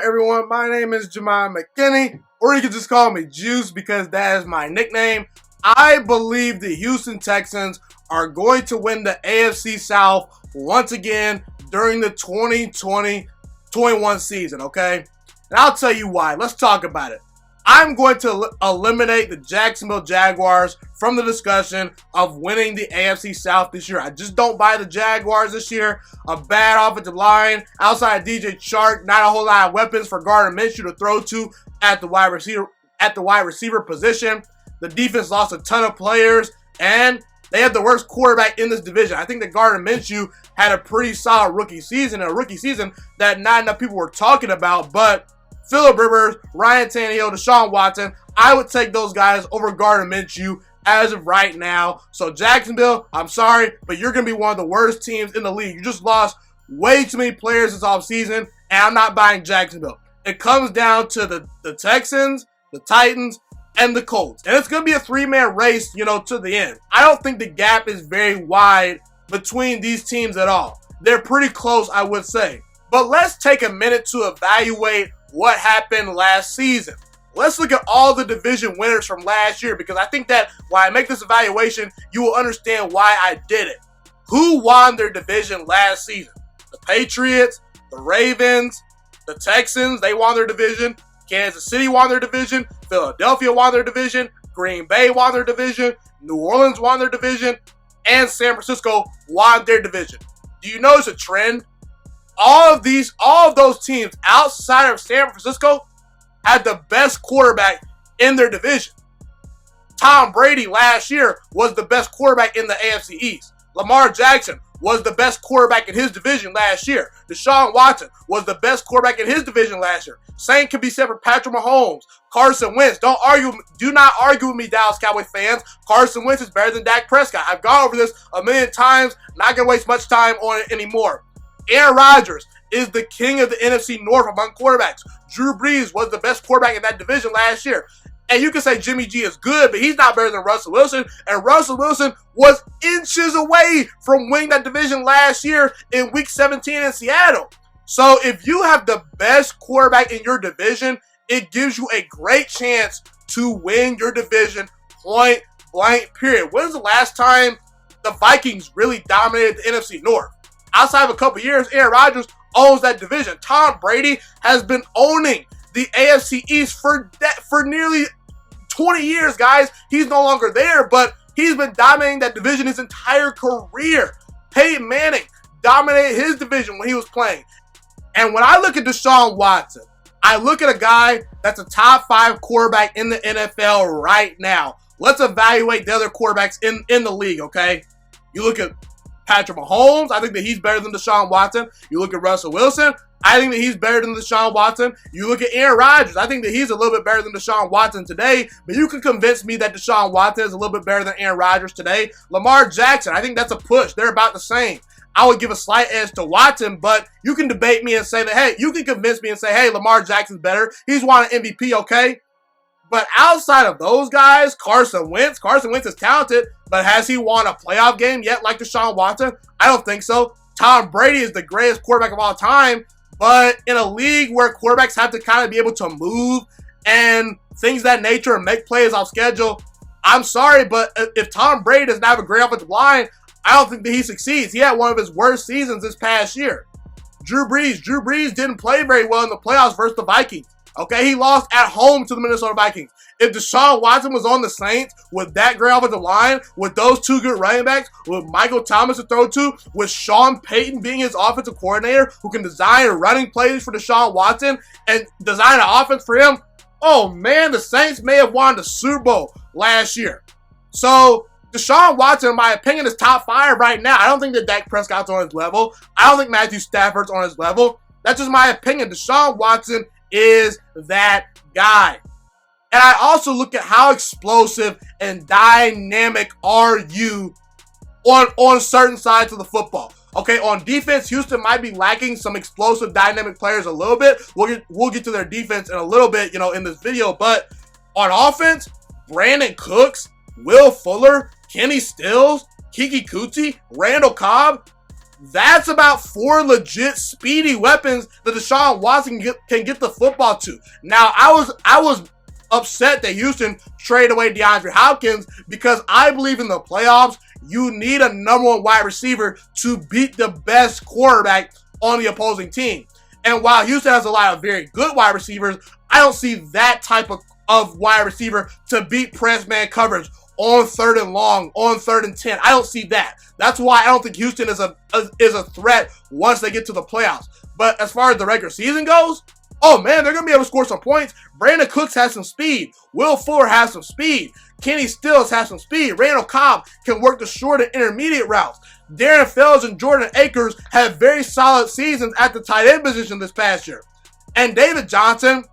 everyone? My name is Jemai McKinney, or you can just call me Juice because that is my nickname. I believe the Houston Texans are going to win the AFC South once again during the 2020-21 season, okay? And I'll tell you why. Let's talk about it. I'm going to eliminate the Jacksonville Jaguars from the discussion of winning the AFC South this year. I just don't buy the Jaguars this year. A bad offensive line, outside DJ Chark, not a whole lot of weapons for Gardner Minshew to throw to at the wide receiver position. The defense lost a ton of players, and they had the worst quarterback in this division. I think that Gardner Minshew had a pretty solid rookie season, that not enough people were talking about, but Phillip Rivers, Ryan Tannehill, Deshaun Watson, I would take those guys over Gardner Minshew as of right now. So Jacksonville, I'm sorry, but you're going to be one of the worst teams in the league. You just lost way too many players this offseason, and I'm not buying Jacksonville. It comes down to the Texans, the Titans, and the Colts. And it's going to be a three-man race, to the end. I don't think the gap is very wide between these teams at all. They're pretty close, I would say. But let's take a minute to evaluate what happened last season. Let's look at all the division winners from last year, because I think that while I make this evaluation, you will understand why I did it. Who won their division last season? The Patriots, the Ravens, the Texans, they won their division. Kansas City won their division. Philadelphia won their division. Green Bay won their division. New Orleans won their division. And San Francisco won their division. Do you notice a trend? All of those teams outside of San Francisco had the best quarterback in their division. Tom Brady last year was the best quarterback in the AFC East. Lamar Jackson was the best quarterback in his division last year. Deshaun Watson was the best quarterback in his division last year. Same can be said for Patrick Mahomes, Carson Wentz. Do not argue with me, Dallas Cowboy fans. Carson Wentz is better than Dak Prescott. I've gone over this a million times. Not going to waste much time on it anymore. Aaron Rodgers is the king of the NFC North among quarterbacks. Drew Brees was the best quarterback in that division last year. And you can say Jimmy G is good, but he's not better than Russell Wilson. And Russell Wilson was inches away from winning that division last year in Week 17 in Seattle. So if you have the best quarterback in your division, it gives you a great chance to win your division, point blank, period. When's the last time the Vikings really dominated the NFC North? Outside of a couple years, Aaron Rodgers owns that division. Tom Brady has been owning the AFC East for nearly 20 years, guys. He's no longer there, but he's been dominating that division his entire career. Peyton Manning dominated his division when he was playing. And when I look at Deshaun Watson, I look at a guy that's a top 5 quarterback in the NFL right now. Let's evaluate the other quarterbacks in the league, okay? You look at Patrick Mahomes, I think that he's better than Deshaun Watson. You look at Russell Wilson, I think that he's better than Deshaun Watson. You look at Aaron Rodgers, I think that he's a little bit better than Deshaun Watson today, but you can convince me that Deshaun Watson is a little bit better than Aaron Rodgers today. Lamar Jackson, I think that's a push. They're about the same. I would give a slight edge to Watson, but you can debate me and say that, hey, you can convince me and say, hey, Lamar Jackson's better. He's won an MVP, okay? But outside of those guys, Carson Wentz is talented, but has he won a playoff game yet like Deshaun Watson? I don't think so. Tom Brady is the greatest quarterback of all time, but in a league where quarterbacks have to kind of be able to move and things of that nature and make plays off schedule, I'm sorry, but if Tom Brady doesn't have a great offensive line, I don't think that he succeeds. He had one of his worst seasons this past year. Drew Brees didn't play very well in the playoffs versus the Vikings. Okay, he lost at home to the Minnesota Vikings. If Deshaun Watson was on the Saints with that great offensive line, with those two good running backs, with Michael Thomas to throw to, with Sean Payton being his offensive coordinator who can design running plays for Deshaun Watson and design an offense for him, oh man, the Saints may have won the Super Bowl last year. So Deshaun Watson, in my opinion, is top 5 right now. I don't think that Dak Prescott's on his level. I don't think Matthew Stafford's on his level. That's just my opinion. Deshaun Watson is that guy. And I also look at how explosive and dynamic are you on certain sides of the football. Okay, on defense, Houston might be lacking some explosive, dynamic players a little bit. We'll get to their defense in a little bit, in this video. But on offense, Brandon Cooks, Will Fuller, Kenny Stills, Kiki Kuti, Randall Cobb, That's about 4 legit speedy weapons that Deshaun Watson can get the football to. Now, I was upset that Houston traded away DeAndre Hopkins because I believe in the playoffs, you need a number 1 wide receiver to beat the best quarterback on the opposing team. And while Houston has a lot of very good wide receivers, I don't see that type of wide receiver to beat press man coverage on 3rd and long, on 3rd and 10. I don't see that. That's why I don't think Houston is a threat once they get to the playoffs. But as far as the regular season goes, oh man, they're going to be able to score some points. Brandon Cooks has some speed. Will Fuller has some speed. Kenny Stills has some speed. Randall Cobb can work the short and intermediate routes. Darren Fells and Jordan Akers had very solid seasons at the tight end position this past year. And David Johnson,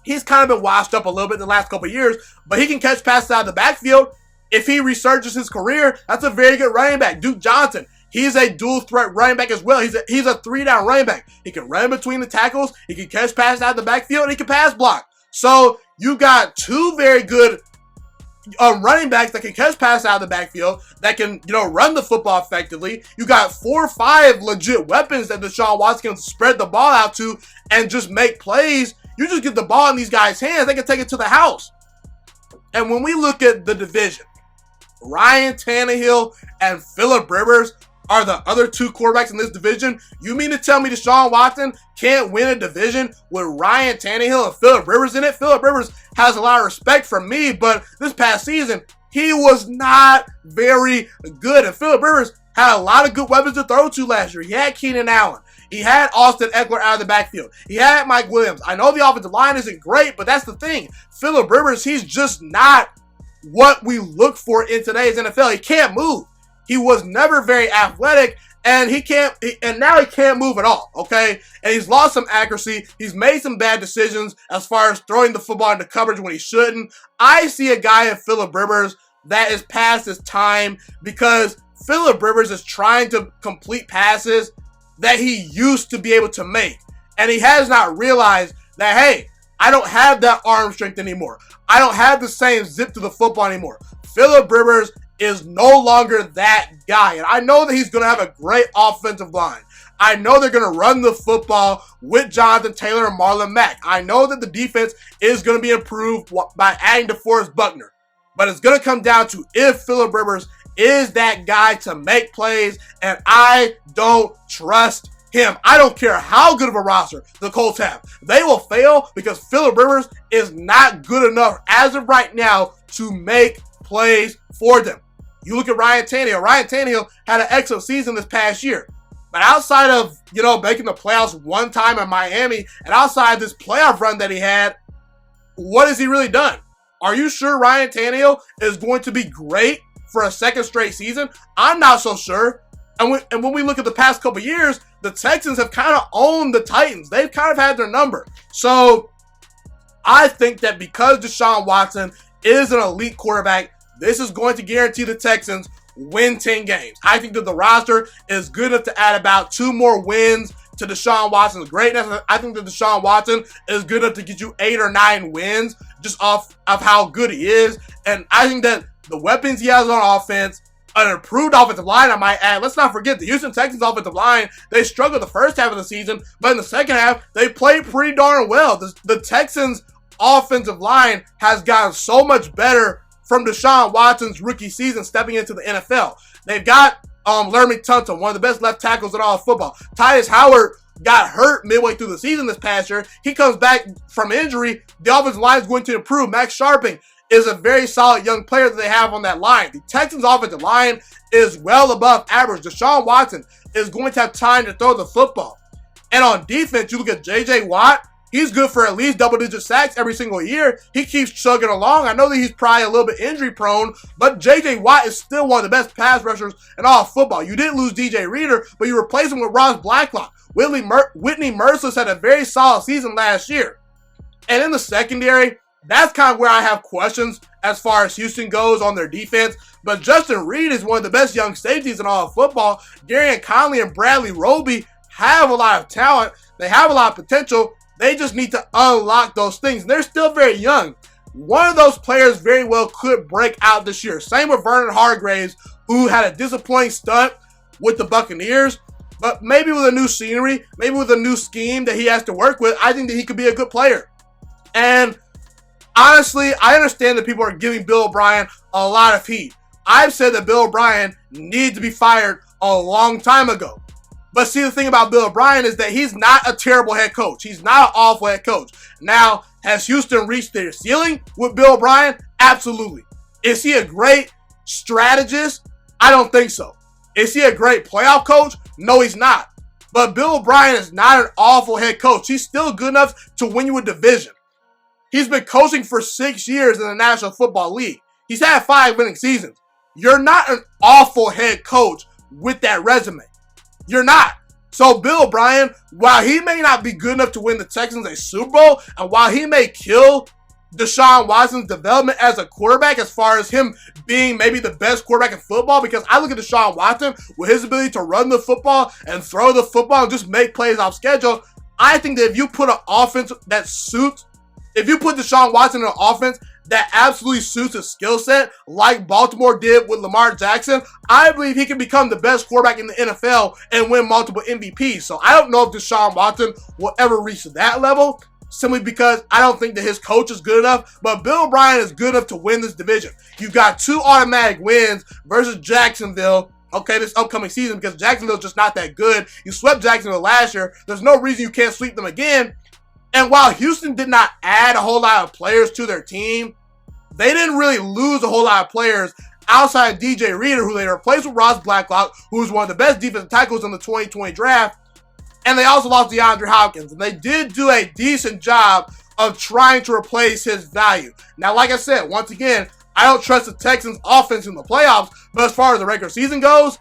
he's kind of been washed up a little bit the last couple of years, but he can catch passes out of the backfield. If he resurges his career, that's a very good running back. Duke Johnson, he's a dual threat running back as well. He's a 3-down running back. He can run between the tackles, he can catch passes out of the backfield, and he can pass block. So you got 2 very good running backs that can catch passes out of the backfield, that can, run the football effectively. You got 4 or 5 legit weapons that Deshaun Watson can spread the ball out to and just make plays. You just get the ball in these guys' hands, they can take it to the house. And when we look at the division, Ryan Tannehill and Phillip Rivers are the other 2 quarterbacks in this division. You mean to tell me Deshaun Watson can't win a division with Ryan Tannehill and Phillip Rivers in it? Phillip Rivers has a lot of respect from me, but this past season, he was not very good. And Phillip Rivers had a lot of good weapons to throw to last year. He had Keenan Allen. He had Austin Eckler out of the backfield. He had Mike Williams. I know the offensive line isn't great, but that's the thing. Phillip Rivers, he's just not what we look for in today's NFL. He can't move. He was never very athletic, and now he can't move at all, okay? And he's lost some accuracy. He's made some bad decisions as far as throwing the football into coverage when he shouldn't. I see a guy in Phillip Rivers that is past his time because Phillip Rivers is trying to complete passes that he used to be able to make. And he has not realized that, hey, I don't have that arm strength anymore. I don't have the same zip to the football anymore. Phillip Rivers is no longer that guy. And I know that he's going to have a great offensive line. I know they're going to run the football with Jonathan Taylor and Marlon Mack. I know that the defense is going to be improved by adding DeForest Buckner. But it's going to come down to if Phillip Rivers is that guy to make plays, and I don't trust him. I don't care how good of a roster the Colts have. They will fail because Phillip Rivers is not good enough as of right now to make plays for them. You look at Ryan Tannehill. Ryan Tannehill had an excellent season this past year. But outside of, making the playoffs one time in Miami, and outside this playoff run that he had, what has he really done? Are you sure Ryan Tannehill is going to be great for a second straight season? I'm not so sure. And when we look at the past couple years, the Texans have kind of owned the Titans. They've kind of had their number. So I think that because Deshaun Watson is an elite quarterback, this is going to guarantee the Texans win 10 games. I think that the roster is good enough to add about 2 more wins to Deshaun Watson's greatness. I think that Deshaun Watson is good enough to get you 8 or 9 wins just off of how good he is. And I think that the weapons he has on offense, an improved offensive line, I might add. Let's not forget the Houston Texans offensive line. They struggled the first half of the season, but in the second half, they played pretty darn well. The Texans offensive line has gotten so much better from Deshaun Watson's rookie season stepping into the NFL. They've got Laremy Tunsil, one of the best left tackles in all of football. Tyus Howard got hurt midway through the season this past year. He comes back from injury. The offensive line is going to improve. Max Sharping is a very solid young player that they have on that line. The Texans offensive line is well above average. Deshaun Watson is going to have time to throw the football. And on defense, you look at J.J. Watt. He's good for at least double-digit sacks every single year. He keeps chugging along. I know that he's probably a little bit injury-prone, but J.J. Watt is still one of the best pass rushers in all of football. You didn't lose DJ Reader, but you replaced him with Ross Blacklock. Whitney Merciless had a very solid season last year. And in the secondary, that's kind of where I have questions as far as Houston goes on their defense. But Justin Reed is one of the best young safeties in all of football. Darian Conley and Bradley Roby have a lot of talent. They have a lot of potential. They just need to unlock those things. And they're still very young. One of those players very well could break out this year. Same with Vernon Hargreaves, who had a disappointing stunt with the Buccaneers. But maybe with a new scenery, maybe with a new scheme that he has to work with, I think that he could be a good player. And honestly, I understand that people are giving Bill O'Brien a lot of heat. I've said that Bill O'Brien needs to be fired a long time ago. But see, the thing about Bill O'Brien is that he's not a terrible head coach. He's not an awful head coach. Now, has Houston reached their ceiling with Bill O'Brien? Absolutely. Is he a great strategist? I don't think so. Is he a great playoff coach? No, he's not. But Bill O'Brien is not an awful head coach. He's still good enough to win you a division. He's been coaching for 6 years in the National Football League. He's had 5 winning seasons. You're not an awful head coach with that resume. You're not. So Bill O'Brien, while he may not be good enough to win the Texans a Super Bowl, and while he may kill Deshaun Watson's development as a quarterback as far as him being maybe the best quarterback in football, because I look at Deshaun Watson with his ability to run the football and throw the football and just make plays off schedule, I think that if you put an offense that suits, if you put Deshaun Watson in an offense that absolutely suits his skill set, like Baltimore did with Lamar Jackson, I believe he can become the best quarterback in the NFL and win multiple MVPs. So I don't know if Deshaun Watson will ever reach that level, simply because I don't think that his coach is good enough. But Bill O'Brien is good enough to win this division. You've got 2 automatic wins versus Jacksonville, okay, this upcoming season, because Jacksonville's just not that good. You swept Jacksonville last year. There's no reason you can't sweep them again. And while Houston did not add a whole lot of players to their team, they didn't really lose a whole lot of players outside DJ Reader, who they replaced with Ross Blacklock, who was one of the best defensive tackles in the 2020 draft. And they also lost DeAndre Hopkins. And they did do a decent job of trying to replace his value. Now, like I said, once again, I don't trust the Texans' offense in the playoffs. But as far as the regular season goes,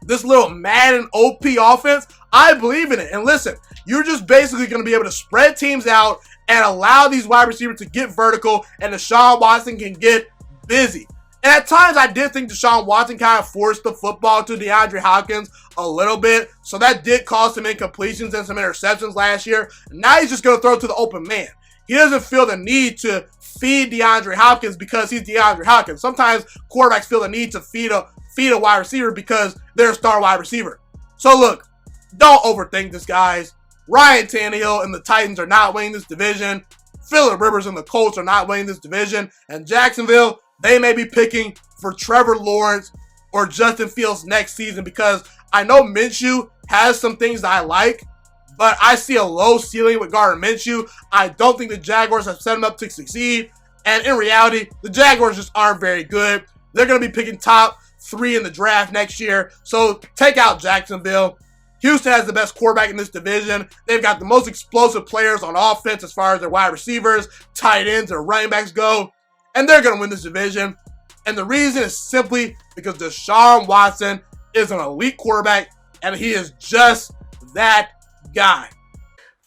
this little Madden OP offense, I believe in it. And listen, you're just basically going to be able to spread teams out and allow these wide receivers to get vertical, and Deshaun Watson can get busy. And at times, I did think Deshaun Watson kind of forced the football to DeAndre Hopkins a little bit, so that did cause some incompletions and some interceptions last year. Now he's just going to throw it to the open man. He doesn't feel the need to feed DeAndre Hopkins because he's DeAndre Hopkins. Sometimes quarterbacks feel the need to feed a wide receiver because they're a star wide receiver. So look, don't overthink this, guys. Ryan Tannehill and the Titans are not winning this division. Phillip Rivers and the Colts are not winning this division. And Jacksonville, they may be picking for Trevor Lawrence or Justin Fields next season, because I know Minshew has some things that I like, but I see a low ceiling with Gardner Minshew. I don't think the Jaguars have set him up to succeed. And in reality, the Jaguars just aren't very good. They're going to be picking top 3 in the draft next year. So take out Jacksonville. Houston has the best quarterback in this division. They've got the most explosive players on offense as far as their wide receivers, tight ends, and running backs go. And they're going to win this division. And the reason is simply because Deshaun Watson is an elite quarterback, and he is just that guy.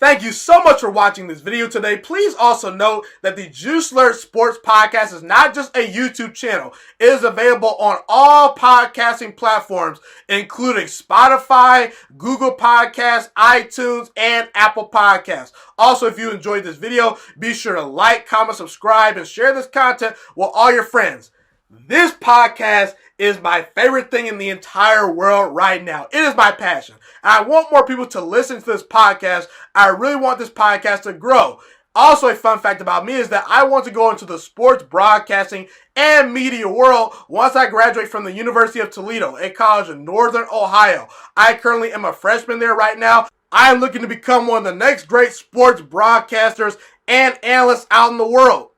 Thank you so much for watching this video today. Please also note that the Juiciest Sports Podcast is not just a YouTube channel. It is available on all podcasting platforms, including Spotify, Google Podcasts, iTunes, and Apple Podcasts. Also, if you enjoyed this video, be sure to like, comment, subscribe, and share this content with all your friends. This podcast is my favorite thing in the entire world right now. It is my passion. And I want more people to listen to this podcast. I really want this podcast to grow. Also, a fun fact about me is that I want to go into the sports broadcasting and media world once I graduate from the University of Toledo, a college in Northern Ohio. I currently am a freshman there right now. I am looking to become one of the next great sports broadcasters and analysts out in the world.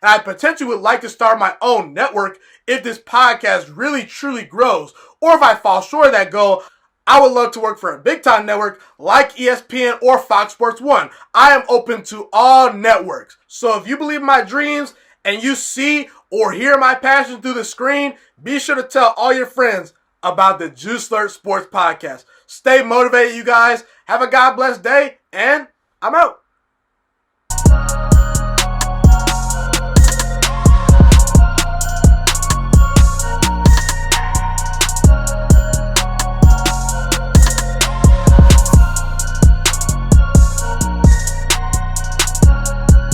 And I potentially would like to start my own network if this podcast really truly grows. Or if I fall short of that goal, I would love to work for a big time network like ESPN or Fox Sports 1. I am open to all networks. So if you believe in my dreams and you see or hear my passion through the screen, be sure to tell all your friends about the Juiciest Sports Podcast. Stay motivated, you guys. Have a God bless day, and I'm out.